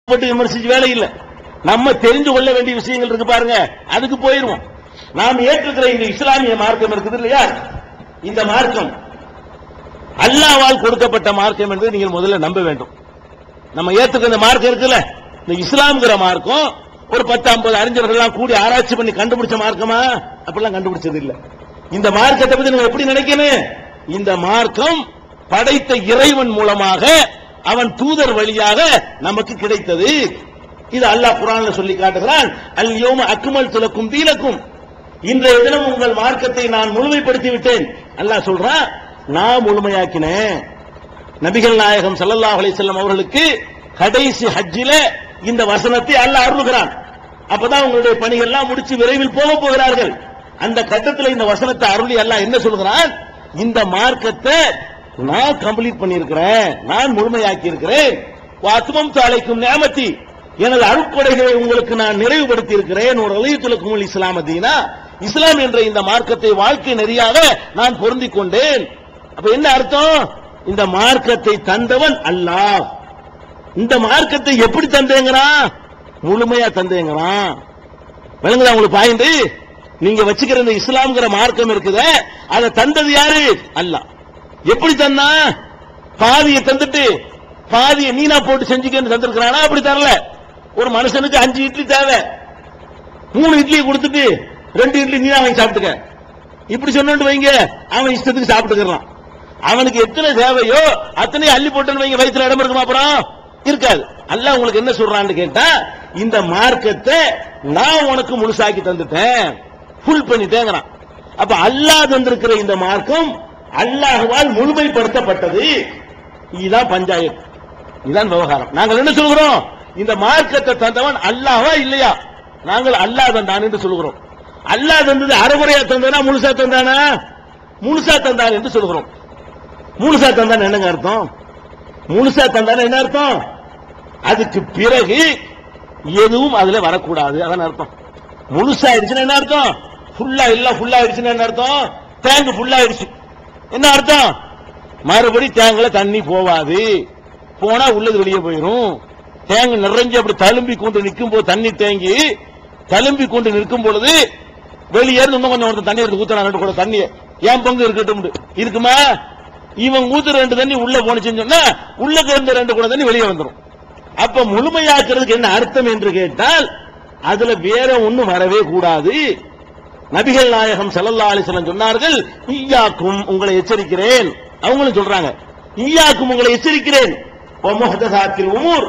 விமர்சிச்சு வேலை இல்ல. நம்ம தெரிந்து கொள்ள வேண்டிய விஷயங்கள் இருக்கு பாருங்க, அதுக்கு போயிருவோம். நாம் ஏற்றுக்கிற இந்த இஸ்லாமிய மார்க்கம் இருக்குது இல்லையா, இந்த மார்க்கம் அல்லாஹ்வால் கொடுக்கப்பட்ட மார்க்கம் என்று நீங்கள் முதல்ல நம்ப வேண்டும். நம்ம ஏற்றுக்கிற இந்த மார்க்கம் இருக்குல்ல, இந்த இஸ்லாம்ங்கிற மார்க்கம் ஒரு 10-50 அறிஞர்கள் எல்லாம் கூடி ஆராய்ச்சி பண்ணி கண்டுபிடிச்ச மார்க்கமா? அப்படிலாம் கண்டுபிடிச்சது இல்ல. இந்த மார்க்கத்தை பத்தி நீங்க எப்படி நினைக்கணும்? இந்த மார்க்கம் படைத்த இறைவன் மூலமாக அவன் தூதர் வழியாக நமக்கு கிடைத்தது. இது அல்லாஹ் குர்ஆன்ல சொல்லி காட்டுகிறான். அல் யௌம அக்மல்து லக்கும் தீனக்கும், இன்றைய தினம் உங்கள் மார்க்கத்தை நான் முழுமைப்படுத்தி விட்டேன். அல்லாஹ் சொல்றான், நான் முழுமையாக்கினேன். நபிகள் நாயகம் ஸல்லல்லாஹு அலைஹி வஸல்லம் அவர்களுக்கு கடைசி ஹஜ்ஜில இந்த வசனத்தை அல்லாஹ் அருளுகிறான். அப்பதான் உங்களுடைய பணிகள் எல்லாம் முடிச்சு விரைவில் போக போகிறார்கள். அந்த கட்டத்தில் இந்த வசனத்தை அருளி அல்லாஹ் என்ன சொல்கிறான்? இந்த மார்க்கத்தை நான் கம்ப்ளீட் பண்ணியிருக்கிறேன், நான் முழுமையாக்கி இருக்கிறேன். வாத்மம்து அலைக்கும் நிஅமதி, எனது அருட்கொடைகளை உங்களுக்கு நான் நிறைவுபடுத்தி இருக்கிறேன். ஒரு ரலியத்துலக்கும் இஸ்லாம் தீனா, இஸ்லாம் என்ற இந்த மார்க்கத்தை வாழ்க்கை நெறியாக நான் பொருந்திக் கொண்டேன். அப்ப என்ன அர்த்தம்? இந்த மார்க்கத்தை தந்தவன் அல்லாஹ். இந்த மார்க்கத்தை எப்படி தந்தேங்கிறான்? முழுமையா தந்தேங்கிறான். விளங்குதா உங்களுக்கு பாயிண்ட்? நீங்க வச்சுக்கிற இந்த இஸ்லாம்ங்கிற மார்க்கம் இருக்குதே, அதை தந்தது யாரு? அல்லாஹ். எப்படி தந்தா? பாதியை தந்துட்டு பாதியை நீனா போட்டு செஞ்சுக்கன்னு தந்திருக்கிறானா? அப்படி தரல. ஒரு மனுஷனுக்கு 5 இட்லி தேவை, 3 இட்லியை கொடுத்துட்டு 2 இட்லி நீனா வாங்கி சாப்பிட்டுக்க, இப்படி சொன்னு வைங்க, அவன் இஷ்டத்துக்கு சாப்பிட்டுக்கிறான். அவனுக்கு எத்தனை தேவையோ அத்தனை அள்ளி போட்டு வைங்க, வயிற்றுல இடம் இருக்குமா? அப்புறம் இருக்காது. அல்லாஹ் உங்களுக்கு என்ன சொல்றான்னு கேட்டா, இந்த மார்க்கத்தை நான் உனக்கு முழுசாக்கி தந்துட்டேன், ஃபுல் பண்ணிட்டேங்கிறான். அப்ப அல்லாஹ் தந்திருக்கிற இந்த மார்க்கம் அல்லாஹ்வால் முழுமைப்படுத்தப்பட்டது. இதுதான் பஞ்சாயத்து, இதுதான் விவகாரம். நாங்கள் என்ன சொல்கிறோம்? இந்த மார்க்கத்தை தந்தவன் அல்லாஹ்வா இல்லையா? நாங்கள் அல்லாஹ் தந்தான் என்று சொல்கிறோம். அல்லாஹ் தந்தது அரைகுறையா தந்தானா முழுசா தந்தானா? முழுசா தந்தான் என்று சொல்கிறோம். முழுசா தந்தான் என்னங்க அர்த்தம்? முழுசா தந்தான் என்ன அர்த்தம்? அதுக்கு பிறகு எதுவும் அதுல வரக்கூடாது, அதான் அர்த்தம். முழுசா ஆயிடுச்சுன்னா என்ன அர்த்தம்? ஃபுல்லா எல்லாம் ஃபுல்லா ஆயிடுச்சுன்னா என்ன அர்த்தம்? டேங்க் ஃபுல்லா ஆயிடுச்சு என்ன அர்த்தம்? மறுபடி டேங்க்ல தண்ணி போவாது, போனா உள்ளது வெளியே போயிடும். டேங்க் நிறைஞ்சு அப்படி தழும்பி கொண்டு நிற்கும் போது, தண்ணி தேங்கி தழும்பி கொண்டு நிற்கும் பொழுது வெளியே இன்னும் கொஞ்சம் தண்ணி எடுத்து ஊத்துறான், 2 குடம் தண்ணி ஏன் பங்கு இருக்கட்டும் இருக்குமா? இவன் ஊத்துற 2 தண்ணி உள்ள போனுச்சுன்னு சொன்னா உள்ள இருந்த 2 குடம் தண்ணி வெளியே வந்துடும். அப்ப முழுமையாக்குறதுக்கு என்ன அர்த்தம் என்று கேட்டால், அதுல வேற ஒண்ணும் வரவே கூடாது. நபிகள் நாயகம் ஸல்லல்லாஹு அலைஹி வஸல்லம் சொன்னார்கள், ஈயாக்கும் உங்களை எச்சரிக்கிறேன். அவங்களும் சொல்றாங்க, ஈயாக்கும் உங்களை எச்சரிக்கிறேன். வ முஹ்தஸாத்தில் உமூர்,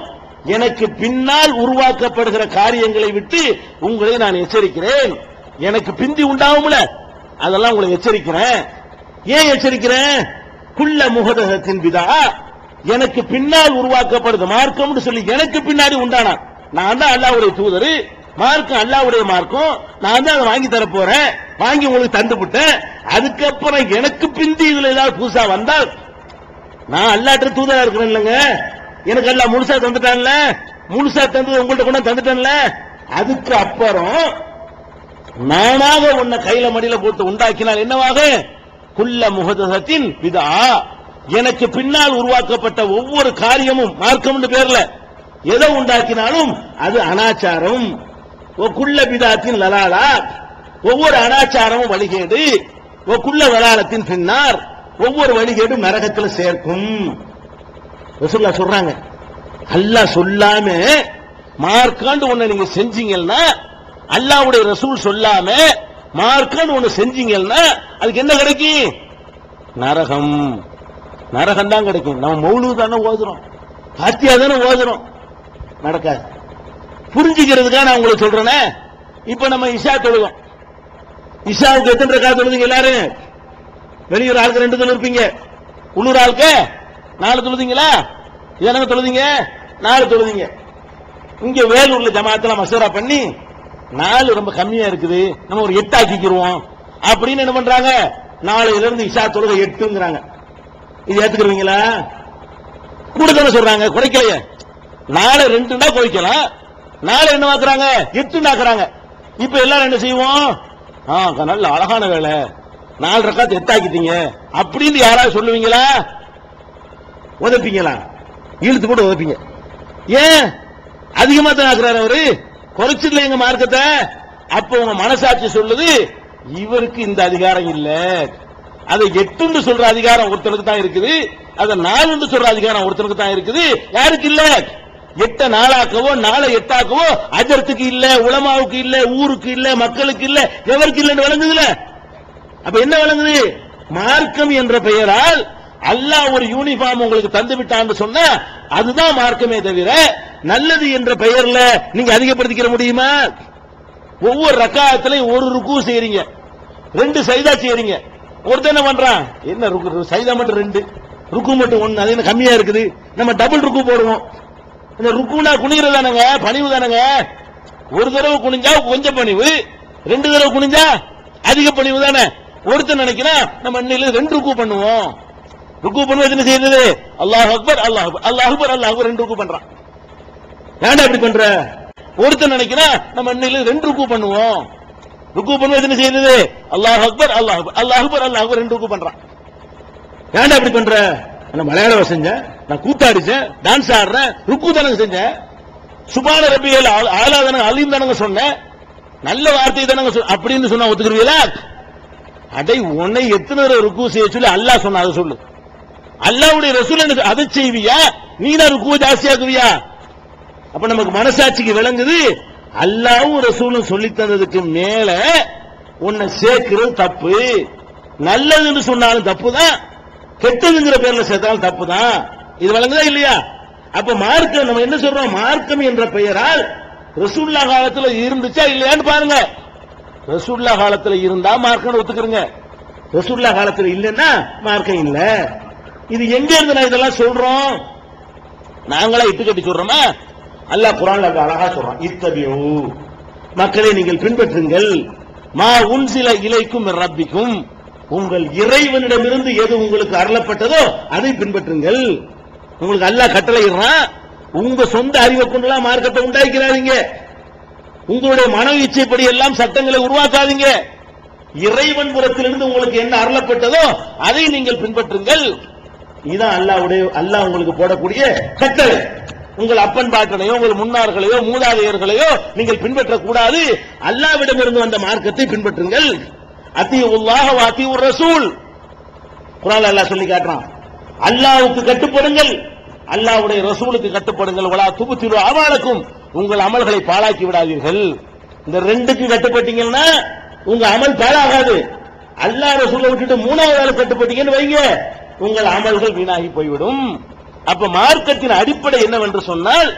எனக்கு பின்னால் உருவாக்கப்படுகிற காரியங்களை விட்டு உங்களை நான் எச்சரிக்கிறேன். எனக்கு பிந்தி உண்டாகும்ல, அதெல்லாம் உங்களை எச்சரிக்கிறேன். ஏன் எச்சரிக்கிறேன்? குல்ல முஹ்தஸத்தின் பிதா, எனக்கு பின்னால் உருவாக்கப்படுது மார்க்கம்னு சொல்லி எனக்கு பின்னாடி உண்டானா, நான் தான் அல்லாஹ்வுடைய தூதர், மார்க்கம் அல்லாஹ்வுடைய மார்க்கம், நான் தான் அதை வாங்கி தர போறேன், வாங்கி உங்களுக்கு தந்து விட்டேன். அதுக்கப்புறம் எனக்கு பிந்தி இதுல ஏதாவது புதுசா வந்தால், நான் அல்லாஹ்ட்ட தூதரா இருக்கிறேன் இல்லங்க, எனக்கு அல்லாஹ் முழுசா தந்துட்டான்ல, முழுசா தந்தது உங்கள்ட்ட கொண்டு தந்துட்டேன்ல, அதுக்கு அப்புறம் நானாக உன்னை கையில மடியில போட்டு உண்டாக்கினால் என்னவாக? குல்ல முஹ்தஸத்தின் பிதா, எனக்கு பின்னால் உருவாக்கப்பட்ட ஒவ்வொரு காரியமும் மார்க்கம்னு பேர்ல எதை உண்டாக்கினாலும் அது அனாச்சாரம். குல்ல பிதாத்தின் லலாலா, ஒவ்வொரு அனாச்சாரமும் வழிகேடு. குல்ல லலாலத்தின் பின்னார், ஒவ்வொரு வழிகேடும் நரகத்தில் சேர்க்கும். ரசூலுல்லாஹ் சொல்றாங்க. அல்லாஹ் சொல்லாம மார்க்காண்டு ஒண்ணு நீங்க செஞ்சீங்கன்னா, அல்லாஹ்வுடைய ரசூல் சொல்லாம மார்க்காண்டு ஒண்ணு செஞ்சீங்கன்னா அதுக்கு என்ன கிடைக்கும்? நரகம். நரகம் தான் கிடைக்கும். நம்ம மௌலூத் தானே ஓதுறோம், பாத்தியா தானே ஓதுறோம், நடக்காது. புரிஞ்சுக்கிறதுக்காக நான் உங்களுக்கு சொல்றேனே. இப்ப நம்ம இஷா தொழுவோம். இஷாவுக்கு எத்தனை ரக்காத் தொழுதீங்க எல்லாரும்? வெளியூர் ஆளுக்கு 2 தொழுப்பீங்க, உள்ளூர் ஆளுக்கு 4 தொழுதீங்களா? இதெல்லாம் தொழுதீங்க, 4 தொழுதீங்க. இங்க வேலூர்ல ஜமாத்துல மசூரா பண்ணி 4 ரொம்ப கம்மியா இருக்குது, நம்ம ஒரு 8 ஆக்கிக்கிறோம் அப்படின்னு என்ன பண்றாங்க? நாளையில இருந்து இஷா தொழுகை 8ங்கிறாங்க. இது ஏத்துக்கிறீங்களா? கூட தானே சொல்றாங்க, குறைக்கலையே. 4 2 குறைக்கலாம், 4 என்ன ஆக்குறாங்க? 8 ஆக்குறாங்க. இப்ப எல்லாரும் என்ன செய்வோம்? நல்ல அழகான வேலை, 4 ரக்காத் 8 ஆக்கிட்டீங்க அப்படின்னு யாராவது சொல்லுவீங்களா? உதப்பீங்களா? இழுத்து போட்டு உதப்பீங்க. ஏன் அதிகமா தான் ஆக்குறாரு அவரு, குறைச்சிடல எங்க மார்க்கத்தை. அப்ப உங்க மனசாட்சி சொல்லுது இவருக்கு இந்த அதிகாரம் இல்ல, அதை 8 சொல்ற அதிகாரம் ஒருத்தருக்கு தான் இருக்குது, அதை 4 சொல்ற அதிகாரம் ஒருத்தருக்கு தான் இருக்குது. யாருக்கு இல்ல? 8 4ஆக்கவோ 4 8ஆக்கவோ அஜர்த்துக்கு இல்ல, உலமாவுக்கு இல்ல, ஊருக்கு இல்ல, மக்களுக்கு இல்ல, எவருக்கு இல்லன்னு விளங்குதுல. அப்ப என்ன விளங்குது? மார்க்கம் என்ற பெயரால் அல்லாஹ் ஒரு யூனிஃபார்ம் உங்களுக்கு தந்து விட்டான்னு சொன்னா அதுதான் மார்க்கமே தவிர நல்லது என்ற பெயர்ல நீங்க அதிகப்படுத்திக்கிற முடியுமா? ஒவ்வொரு ரக்காயத்திலையும் ஒரு ருக்கு செய்றீங்க, 2 சைதா செய்றீங்க. ஒருத்தன் என்ன பண்றான், என்ன ருக்கு சைதா மட்டும் 2, ருக்கு மட்டும் 1, அது என்ன கம்மியா இருக்குது, நம்ம டபுள் ருக்கு போடுவோம். இந்த ருக்குனா குனிகிறது தானங்க, பணிவு தானங்க. ஒரு தடவை குனிஞ்சா கொஞ்சம் பணிவு, 2 தடவை குனிஞ்சா அதிக பணிவு தானே. ஒருத்தன் நினைக்கிறான் நம்ம இன்னையில 2 ருக்கு பண்ணுவோம். ருக்கு பண்ணுவது என்ன செய்யறது? அல்லாஹ் அக்பர் அல்லாஹ் அக்பர் அல்லாஹ் அக்பர் அல்லாஹ் அக்பர் 2 ருக்கு பண்றான். ஏன்டா இப்படி பண்ற? ஒருத்தன் நினைக்கிறான் நம்ம இன்னையில 2 ருக்கு பண்ணுவோம். ருக்கு பண்ணுவது என்ன செய்யறது? அல்லாஹ் அக்பர் அல்லாஹ் அக்பர் அல்லாஹ் அக்பர் அல்லாஹ் அக்பர் 2 ருக்கு பண்றான். ஏன்டா இப்படி பண்ற? நான் மலையாளம் செஞ்சேன், நான் கூத்தாடிச்சேன், டான்ஸ் ஆடுறேன், ருக்கு தானங்க செஞ்சேன், சுபான ரபியல் ஆலா தானங்க அலீம் தானங்க சொன்னேன், நல்ல வார்த்தை தானங்க அப்படின்னு சொன்னா ஒத்துக்குருவீங்களா? அடை உன்னை எத்தனை ருக்கு செய்ய சொல்லி அல்லாஹ் சொன்ன அதை சொல்லு. அல்லாஹ்வுடைய ரசூல் அதை செய்வியா? நீ தான் ருக்கு ஜாஸ்தியாக்குவியா? அப்ப நமக்கு மனசாட்சிக்கு விளங்குது அல்லாஹ்வும் ரசூலும் சொல்லி தந்ததுக்கு மேல உன்னை சேர்க்கிறது தப்பு. நல்லதுன்னு சொன்னாலும் தப்பு தான், கெட்டதுங்கிற பேர்ல சேர்த்தாலும் தப்பு தான். இது விளங்குதா இல்லையா? அப்ப மார்க்கம் நம்ம என்ன சொல்றோம்? மார்க்கம் என்ற பெயரால் ரசூலுல்லாஹ் காலத்துல இருந்துச்சா இல்லையான்னு பாருங்க. ரசூலுல்லாஹ் காலத்துல இருந்தா மார்க்கம் ஒத்துக்கிறங்க, ரசூலுல்லாஹ் காலத்துல இல்லைன்னா மார்க்கம் இல்ல. இது எங்க இருந்து நான் இதெல்லாம் சொல்றோம்? நாங்களா இட்டு கட்டி சொல்றோமா? அல்லாஹ் குர்ஆன்ல அழகா சொல்றான், இத்தபியூ, மக்களே நீங்கள் பின்பற்றுங்கள், மா உன்சில இலைக்கும் மிர் ரப்பிக்கும், உங்கள் இறைவனிடமிருந்து எது உங்களுக்கு அருளப்பட்டதோ அதை பின்பற்றுங்கள். உங்களுக்கு அல்லாஹ் கட்டளையிடுறான், உங்க சொந்த அறிவை கொண்டுலாம் மார்க்கத்தை உண்டாக்கிறாதீங்க, உங்களுடைய மன இச்சைப்படி எல்லாம் சட்டங்களை உருவாக்காதீங்க. இறைவன் புறத்திலிருந்து உங்களுக்கு என்ன அருளப்பட்டதோ அதை நீங்கள் பின்பற்றுங்கள். இதுதான் அல்லாஹ் உங்களுக்கு போடக்கூடிய கட்டளை. உங்கள் அப்பன் பாட்டனையோ உங்கள் முன்னார்களையோ மூதாதையர்களையோ நீங்கள் பின்பற்றக்கூடாது, அல்லாஹ்விடமிருந்து வந்த மார்க்கத்தை பின்பற்றுங்கள். அத்தீஉல்லாஹ் வ அத்தீஉர் ரசூல், குர்ஆன்ல அல்லாஹ் சொல்லி காட்டுறான். அல்லாஹ்வுக்கு கட்டுப்படுங்கள், அல்லாஹ்வுடைய ரசூலுக்கு கட்டுப்படுங்கள். வலா துப்திலு அமாலக்கும், உங்கள் அமல்களை பாழாக்கி விடாதீர்கள். இந்த 2க்கு கட்டுப்பட்டீங்கன்னா உங்க அமல் பாழாகாது. அல்லாஹ் ரசூலை விட்டுட்டு 3வது ஆளு கட்டுப்பட்டீங்கன்னு வைங்க, உங்கள் அமல்கள் வீணாகி போய்விடும். அப்ப மார்க்கத்தின் அடிப்படை என்னவென்று சொன்னால்,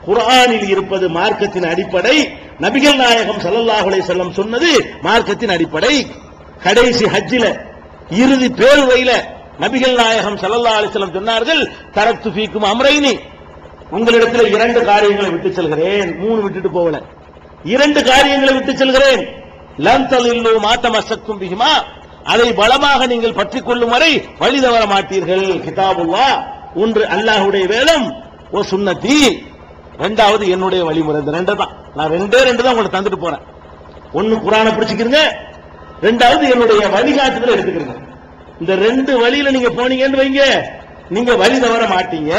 குர்ஆனில் இருப்பது மார்க்கத்தின் அடிப்படை, நபிகள் நாயகம் ஸல்லல்லாஹு அலைஹி வஸல்லம் சொன்னது மார்க்கத்தின் அடிப்படை. கடைசி ஹஜ்ஜில இறுதி பேருரையில நபிகள் நாயகம் ஸல்லல்லாஹு அலைஹி வஸல்லம் சொன்னார்கள், தரக்து ஃபீக்கும் அம்ரைனி, உங்களிடத்தில் 2 காரியங்களை விட்டு செல்கிறேன். 3 விட்டுட்டு போகல, 2 காரியங்களை விட்டு செல்கிறேன். லன் தலில்லு மா தமஸ்ஸக்தும் பிஹிமா, அதை பலமாக நீங்கள் பற்றிக் கொள்ளும் வரை வழி தவற மாட்டீர்கள். கிதாபுல்லாஹ், ஒன்று அல்லாஹ்வுடைய வேதம், ஓ சுன்னதி, 2வது என்னுடைய வழிமுறை. இந்த 2 தான், நான் 2 தான் உங்களுக்கு தந்துட்டு போறேன். ஒன்னு குர்ஆனை பிடிச்சிக்கிறீங்க, 2வது என்னுடைய வழிகாட்டுதலை எடுத்துக்கிறீங்க. இந்த 2 வழியில நீங்க போனீங்கன்னு வைங்க, நீங்க வழி தவற மாட்டீங்க.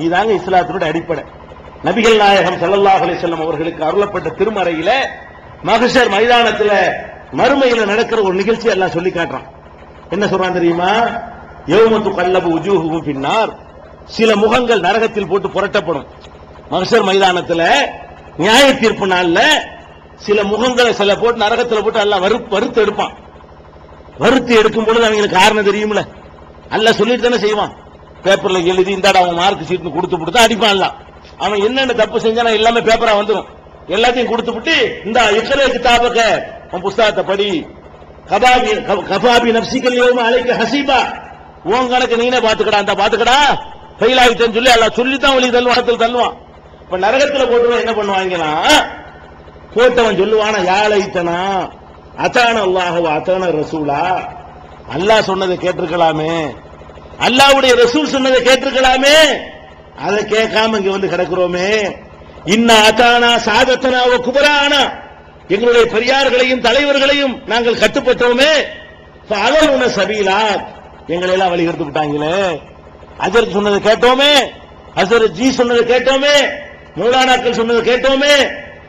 இதுதாங்க இஸ்லாத்தினுடைய அடிப்படை. நபிகள் நாயகம் ஸல்லல்லாஹு அலைஹி வஸல்லம் அவர்களுக்கு அருளப்பட்ட திருமறையில மஹ்ஷர் மைதானத்துல மறுமையில நடக்கிற ஒரு நிகழ்ச்சி எல்லாம் சொல்லி காட்டுறான். என்ன சொல்றான் தெரியுமா? யௌமத்து கல்லபு உஜூஹுஹும் ஃபின்னார், சில முகங்கள் நரகத்தில் போட்டு புரட்டப்படும். மஹ்ஷர் மைதானத்துல நியாய தீர்ப்பு நாள்ல சில முகங்களை சில போட்டு நரகத்தில் போட்டு அல்லாஹ் வறுத்து எடுப்பான். வறுத்து எடுக்கும் பொழுது அவங்களுக்கு காரணம் தெரியும்ல, அல்லாஹ் சொல்லிட்டு தானே செய்வான். பேப்பர்ல எழுதி இந்தாடா அவன் மார்க் ஷீட் கொடுத்து கொடுத்தா அடிப்பான். அல்லாஹ் அவன் என்னென்ன தப்பு செஞ்சானா எல்லாமே பேப்பரா வந்துடும். எல்லாத்தையும் கொடுத்து விட்டு இந்த இக்ரா கிதாபக, உன் புஸ்தகத்தை படி, கபாபி நப்சிகல் யௌம அலைக ஹசீபா, உன் கணக்கு நீனே பாத்துக்கடா, அந்த பாத்துக்கடா ஃபெயில் ஆயிட்டேன்னு சொல்லி அல்லாஹ் சொல்லித்தான் வழி தள்ளுவான். இப்ப நரகத்துல போட்டவன் என்ன பண்ணுவாங்கன்னா, போட்டவன் சொல்லுவானா, யாழைத்தனா அத்தான அல்லாஹ் அத்தான ரசூலா, அல்லாஹ் சொன்னதை கேட்டிருக்கலாமே, அல்லாஹ்வுடைய ரசூல் சொன்னதை கேட்டிருக்கலாமே, அதை கேட்காம இங்க வந்து கிடக்கிறோமே. இன்ன அத்தானா சாதத்தனா குபரானா, எங்களுடைய பெரியார்களையும் தலைவர்களையும் நாங்கள் கட்டுப்பட்டோமே. அலலுன சபீலா, எங்களை எல்லாம் வழிகெடுத்து விட்டாங்களே. அஜர் சொன்னதை கேட்டோமே, அசர் ஜி சொன்னதை கேட்டோமே, மௌலானாக்கள் சொன்னதை கேட்டோமே,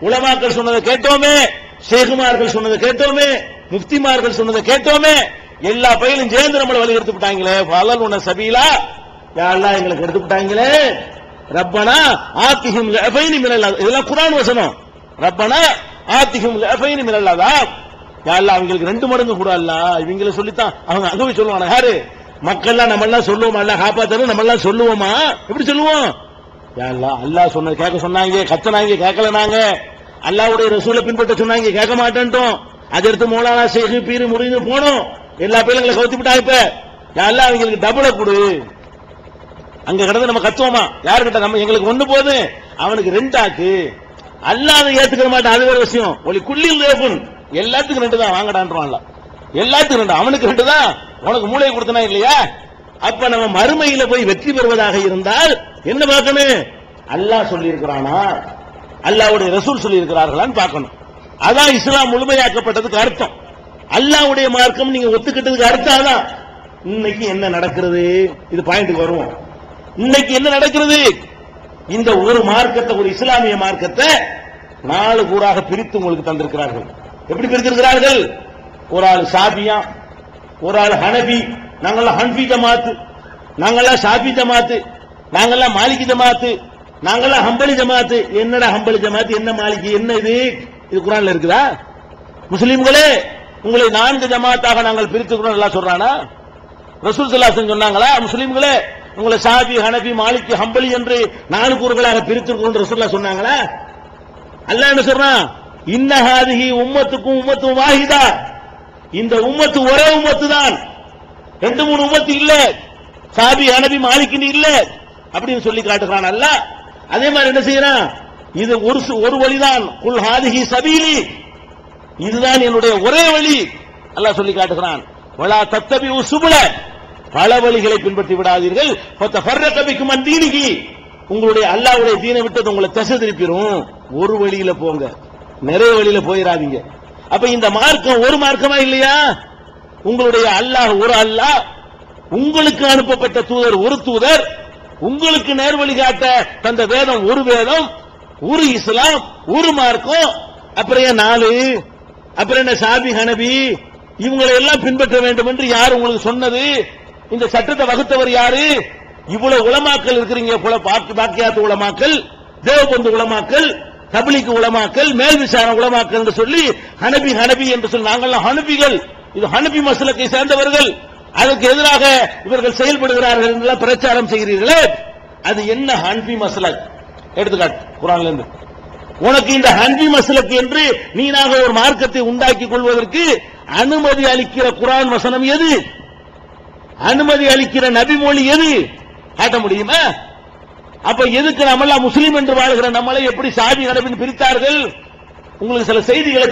உலமாக்கள் சொன்னதை கேட்டோமே, ஷேகுமார்கள் சொன்னதை கேட்டோமே, முஃப்திமார்கள் சொன்னதை கேட்டோமே, எல்லா பையனும் சேர்ந்து நம்மளை வழி எடுத்து விட்டாங்களே. பலன் உன்ன சபீலா, யா அல்லாஹ் எங்களுக்கு எடுத்து விட்டாங்களே. ரப்பனா ஆத்திஹிம் லஃபைனி மினல் அஸாப், இதெல்லாம் குர்ஆன் வசனம். ரப்பனா ஆத்திஹிம் லஃபைனி மினல் அஸாப், யா அல்லாஹ் அவங்களுக்கு 2 மடங்கு கூட அல்லாஹ். இவங்கள சொல்லித்தான் அவங்க அங்க போய் சொல்லுவாங்க. யாரு மக்கள்லாம் நம்ம எல்லாம் சொல்லுவோமா, அல்லாஹ் காப்பாத்தணும் நம்ம எல்லாம் சொல்லுவோமா? எப்படி சொல்லுவோம்? யா அல்லாஹ் அல்லாஹ் சொன்னது கேட்க சொன்னாங்க, கத்தனாங்க கேட்கல, நாங்க அல்லாஹ்வுடைய ரசூலை பின்பற்ற சொன்னாங்க கேட்க மாட்டேன்ட்டோம். அதை எடுத்து மௌலானா ஷேக் பீர் முடிந்து போனோம், எல்லா பேருங்களை கவுத்தி விட்டாங்க. இப்ப யா அல்லாஹ் அவங்களுக்கு டபுளை கொடு. அங்க கிடந்து நம்ம கத்துவோமா? யாருக்கிட்ட? நம்ம எங்களுக்கு 1 போது அவனுக்கு 2 ஆக்கு. அல்லாஹ் அதை ஏத்துக்க மாட்டான், அது ஒரு விஷயம். ஒலி குள்ளில் தேவன் எல்லாத்துக்கும் 2 தான் வாங்கடான்றான்ல, எல்லாத்துக்கும் 2, அவனுக்கு 2 தான், உனக்கு மூளையை கொடுத்தனா இல்லையா? அப்ப நம்ம மறுமையில போய் வெற்றி பெறுவதாக இருந்தால் என்ன பார்க்கணும்? அல்லாஹ் சொல்லி இருக்கிறானா, அல்லாஹ்வுடைய ரசூல் சொல்லி இருக்கிறார்களான்னு பார்க்கணும். அதான் இஸ்லாம் முழுமையாக்கப்பட்டதுக்கு அர்த்தம். அல்லாஹ்வுடைய மார்க்கம் நீங்க ஒத்துக்கிட்டதுக்கு அர்த்தம் அதான். இன்னைக்கு என்ன நடக்கிறது? இது பாயிண்ட்க்கு வருவோம். இன்னைக்கு என்ன நடக்கிறது? இந்த ஒரு மார்க்கத்தை, ஒரு இஸ்லாமிய மார்க்கத்தை 4 கூறாக பிரித்து உங்களுக்கு தந்திருக்கிறார்கள். எப்படி பிரித்திருக்கிறார்கள்? ஒரு ஆள் ஷாபியா, ஒரு ஆள் ஹனபி, நாங்கெல்லாம் ஹன்ஃபி ஜமாத்து, நாங்கெல்லாம் ஷாபி ஜமாத்து, நாங்கெல்லாம் மாலிகி ஜமாத்து, நாங்கெல்லாம் ஹம்பலி ஜமாத்து. என்னடா ஹம்பலி ஜமாத்து, என்ன மாலிகி, என்ன இது? இது குர்ஆன்ல இருக்குதா? முஸ்லிம்களே உங்களை 4 ஜமாத்தாக நாங்கள் பிரித்துக்கிறோம் எல்லாம் சொல்றானா? ரசூல் ஸல்லல்லாஹு அலைஹி வஸல்லம் சொன்னாங்களா? முஸ்லிம்களே உங்களை ஷாபி, ஹனபி, மாலிகி, ஹம்பலி என்று 4 கூறுகளாக பிரித்திருக்கிறோம் ரசூலுல்லாஹ் சொன்னாங்களா? அல்லாஹ் என்ன சொல்றான்? இன்ன ஹாதிஹி உம்மத்துக்கும் உம்மத்து வாஹிதா, இந்த உம்மத்து ஒரே உம்மத்து தான், 2 3 உம்மத்து இல்ல, ஷாபி ஹனபி மாலிகின்னு இல்ல அப்படின்னு சொல்லி காட்டுறான் அல்லாஹ். அதே மாதிரி என்ன செய்யறான்? இது ஒரு வழிதான். குல் ஹாதிஹி சபீலி, இதுதான் என்னுடைய ஒரே வழி அல்லாஹ் சொல்லி காட்டுகிறான். வலா தத்தபிஉ சுபுல, பல வழிகளை பின்பற்றி விடாதீர்கள். ஃபதஃபர்ரக பிக்கும் அன் தீனிஹி, உங்களுடைய அல்லாஹ்வுடைய தீனை விட்டு உங்களை திசை திருப்பிரும். ஒரு வழியில போங்க, நிறைய வழியில போயிடாதீங்க. அப்ப இந்த மார்க்கம் ஒரு மார்க்கமா இல்லையா? உங்களுடைய அல்லாஹ் ஒரு அல்லாஹ், உங்களுக்கு அனுப்பப்பட்ட தூதர் ஒரு தூதர், உங்களுக்கு நேர்வழி காட்ட தந்த வேதம் ஒரு வேதம், ஒரு இஸ்லாம், ஒரு மார்க்கம். அப்புறம் ஏன் 4? அப்புறம் என்ன ஷாபி ஹனபி இவங்களை எல்லாம் பின்பற்ற வேண்டும் என்று யார் உங்களுக்கு சொன்னது? இந்த சட்டத்தை வகுத்தவர் யாரு? இவ்வளவு உலமாக்கள் இருக்கிறீங்க, பாக்கியாத்து உலமாக்கள், தேவபந்து உலமாக்கள், தப்லீக் உலமாக்கள், மேல் விசாரணை உலமாக்கள் என்று சொல்லி ஹனபி ஹனபி என்று சொல்லி நாங்கள்லாம் ஹனபிகள், இது ஹனபி மஸ்லக்கை சேர்ந்தவர்கள், அதுக்கு எதிராக இவர்கள் செயல்படுகிறார்கள் என்று பிரச்சாரம் செய்கிறீர்களே, அது என்ன ஹனபி மஸ்லக்? எடுத்துக்காட்டு குர்ஆன்ல இருந்து. உனக்கு இந்த ஹனபி மஸ்லக் என்று நீனாக ஒரு மார்க்கத்தை உண்டாக்கிக் கொள்வதற்கு அனுமதி அளிக்கிற குர்ஆன் வசனம் எது? அனுமதி அளிக்கிற நபி மொழி எது? காட்ட முடியுமா? அப்ப எதுக்கு நம்மெல்லாம் முஸ்லீம் என்று வாழ்கிற நம்மளை எப்படி ஷாபி ஹனபின்னு பிரித்தார்கள்? உங்களுக்கு சில செய்திகளை